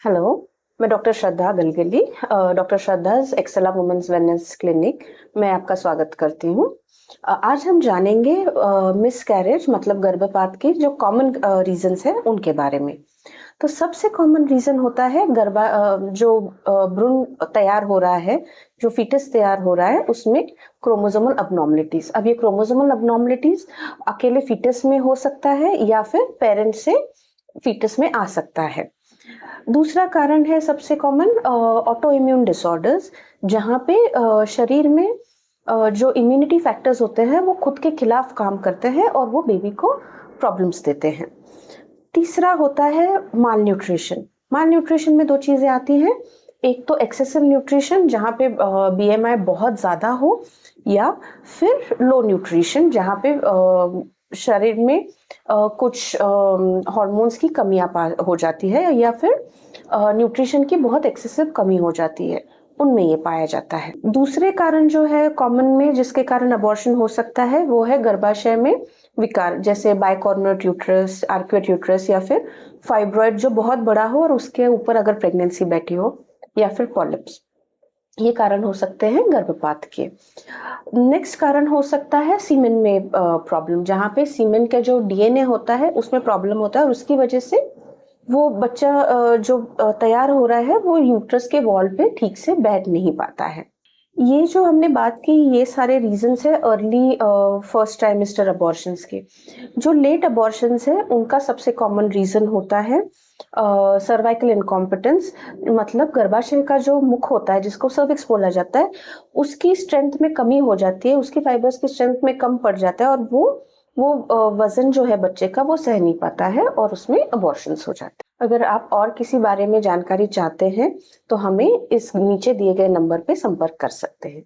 Hello, मैं doctor Shraddha Galgali, doctor Shraddha's Excela women's wellness clinic में आपका स्वागत करती हूँ। आज हम जानेंगे मिसकैरेज मतलब गर्भपात के जो कॉमन रीज़न्स हैं उनके बारे में। तो सबसे कॉमन रीज़न होता है जो भ्रूण तैयार हो रहा है, जो फीटस तैयार हो रहा है उसमें क्रोमोसोमल अबनॉर्मलिटीज़। अब ये क्रोमोसोमल अबनॉर्मलिटीज़ अकेले फीटस में हो सकता है या फिर पेरेंट से फीटस में आ सकता है। दूसरा कारण है सबसे कॉमन ऑटो इम्यून डिसऑर्डर्स, जहाँ पे शरीर में जो इम्यूनिटी फैक्टर्स होते हैं वो खुद के खिलाफ काम करते हैं और वो बेबी को प्रॉब्लम्स देते हैं। तीसरा होता है माल न्यूट्रिशन। माल न्यूट्रिशन में दो चीज़ें आती हैं, एक तो एक्सेसिव न्यूट्रिशन जहाँ पे बीएमआई बहुत ज़्यादा हो, या फिर लो न्यूट्रिशन जहाँ पे शरीर में कुछ हार्मोन्स की कमियां हो जाती है या फिर न्यूट्रिशन की बहुत एक्सेसिव कमी हो जाती है, उनमें ये पाया जाता है। दूसरे कारण जो है कॉमन में जिसके कारण अबॉर्शन हो सकता है वो है गर्भाशय में विकार, जैसे बाइकॉर्नर यूट्रस, आर्क्वेट यूट्रस या फिर फाइब्रॉइड जो बहुत बड़ा हो और उसके ऊपर अगर प्रेगनेंसी बैठी हो, या फिर पॉलिप्स। ये कारण हो सकते हैं गर्भपात के। नेक्स्ट कारण हो सकता है सीमेन में प्रॉब्लम, जहाँ पे सीमेन का जो डीएनए होता है उसमें प्रॉब्लम होता है और उसकी वजह से वो बच्चा जो तैयार हो रहा है वो यूट्रस के वॉल पे ठीक से बैठ नहीं पाता है। ये जो हमने बात की ये सारे रीजंस है अर्ली फर्स्ट ट्राइमेस्टर अबॉर्शंस के। जो लेट अबॉर्शंस है उनका सबसे कॉमन रीजन होता है सर्वाइकल इनकॉम्पिटेंस, मतलब गर्भाशय का जो मुख होता है जिसको सर्विक्स बोला जाता है उसकी स्ट्रेंथ में कमी हो जाती है, उसकी फाइबर्स की स्ट्रेंथ में कम पड़ जाता है और वो वजन जो है बच्चे का वो सह नहीं पाता है और उसमें अबॉर्शंस हो जाते हैं। अगर आप और किसी बारे में जानकारी चाहते हैं तो हमें इस नीचे दिए गए नंबर पे संपर्क कर सकते हैं।